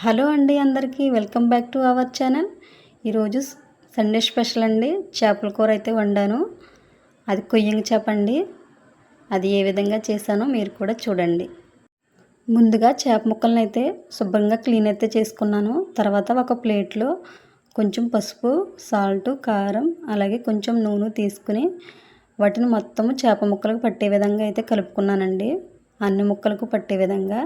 Hello అండి, అందరికీ welcome back to our channel. ఈరోజు సండే స్పెషల్ అండి. చేపల కూర అయితే వండాను. అది కొయ్యంగి చేప అండి. అది ఏ విధంగా చేశానో మీరు కూడా చూడండి. ముందుగా చేప ముక్కలను అయితే శుభ్రంగా క్లీన్ అయితే చేసుకున్నాను. తర్వాత ఒక ప్లేట్లో కొంచెం పసుపు, సాల్ట్, కారం, అలాగే కొంచెం నూనె తీసుకుని వాటిని మొత్తము చేప ముక్కలకు పట్టే విధంగా అయితే కలుపుకున్నానండి. అన్ని ముక్కలకు పట్టే విధంగా.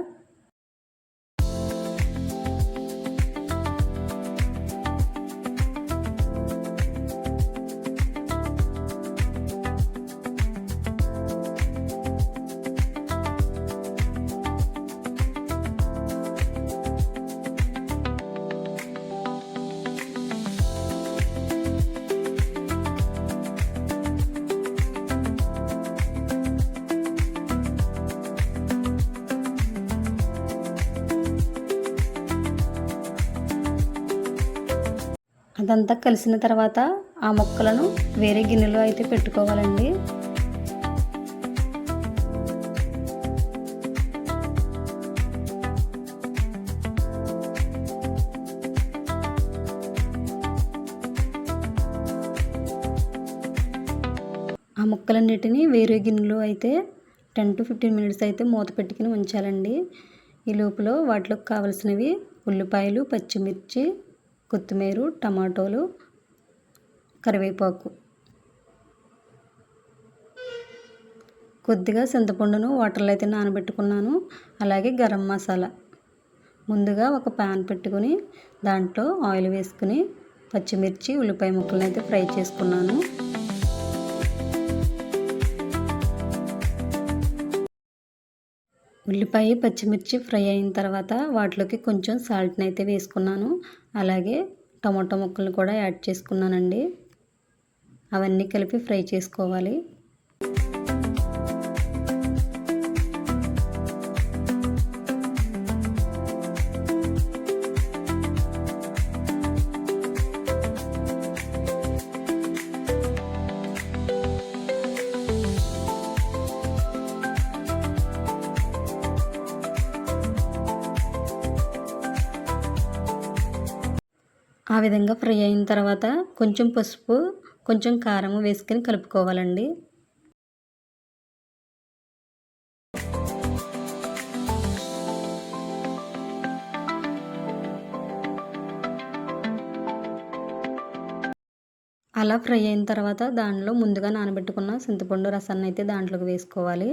అదంతా కలిసిన తర్వాత ఆ ముక్కలను వేరే గిన్నెలో అయితే పెట్టుకోవాలండి. ఆ ముక్కలన్నిటిని వేరే గిన్నెలో అయితే 10 to 15 మినిట్స్ అయితే మూత పెట్టుకుని ఉంచాలండి. ఈ లోపల వాటిలోకి కావాల్సినవి ఉల్లిపాయలు, పచ్చిమిర్చి, కొత్తిమీర, టమాటోలు, కరివేపాకు, కొద్దిగా చింతపండును వాటర్లో అయితే నానబెట్టుకున్నాను. అలాగే గరం మసాలా. ముందుగా ఒక ప్యాన్ పెట్టుకుని దాంట్లో ఆయిల్ వేసుకుని పచ్చిమిర్చి, ఉల్లిపాయ ముక్కలను అయితే ఫ్రై చేసుకున్నాను. ఉల్లిపాయ, పచ్చిమిర్చి ఫ్రై అయిన తర్వాత వాటిలోకి కొంచెం సాల్ట్ని అయితే వేసుకున్నాను. అలాగే టమాటో ముక్కలను కూడా యాడ్ చేసుకున్నానండి. అవన్నీ కలిపి ఫ్రై చేసుకోవాలి. ఆ విధంగా ఫ్రై అయిన తర్వాత కొంచెం పసుపు, కొంచెం కారం వేసుకొని కలుపుకోవాలండి. అలా ఫ్రై అయిన తర్వాత దానిలో ముందుగా నానబెట్టుకున్న చింతపండు రసాన్ని అయితే దాంట్లోకి వేసుకోవాలి.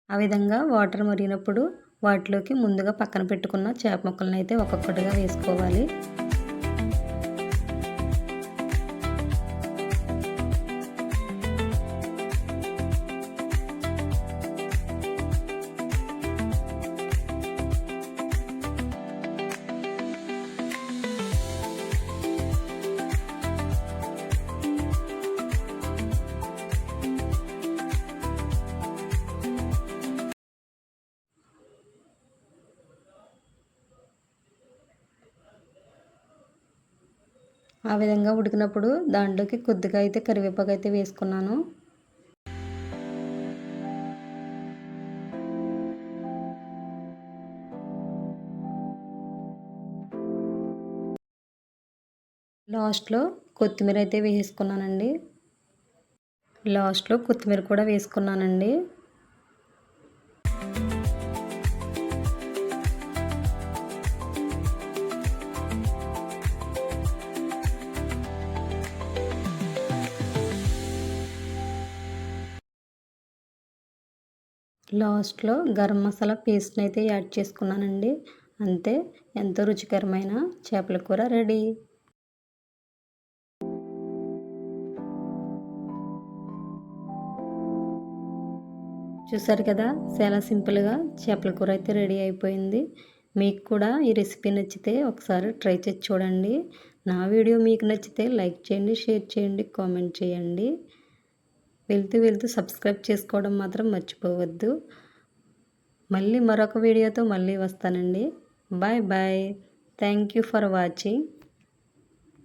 ఆ విధంగా వాటర్ మరిగినప్పుడు వాటిలోకి ముందుగా పక్కన పెట్టుకున్న చేప ముక్కలను అయితే ఒక్కొక్కటిగా వేసుకోవాలి. ఆ విధంగా ఉడికినప్పుడు దాంట్లోకి కొద్దిగా అయితే కరివేపాకు అయితే వేసుకున్నాను. లాస్ట్లో కొత్తిమీర అయితే వేసుకున్నానండి. లాస్ట్లో కొత్తిమీర కూడా వేసుకున్నానండి. లాస్ట్లో గరం మసాలా పేస్ట్ని అయితే యాడ్ చేసుకున్నానండి. అంతే, ఎంతో రుచికరమైన చేపల కూర రెడీ. చూసారు కదా, చాలా సింపుల్గా చేపల కూర అయితే రెడీ అయిపోయింది. మీకు కూడా ఈ రెసిపీ నచ్చితే ఒకసారి ట్రై చేసి చూడండి. నా వీడియో మీకు నచ్చితే లైక్ చేయండి, షేర్ చేయండి, కామెంట్ చేయండి. వెళ్తూ సబ్స్క్రైబ్ చేసుకోవడం మాత్రం మర్చిపోవద్దు. మళ్ళీ మరొక వీడియోతో మళ్ళీ వస్తానండి. Bye bye. Thank you for watching.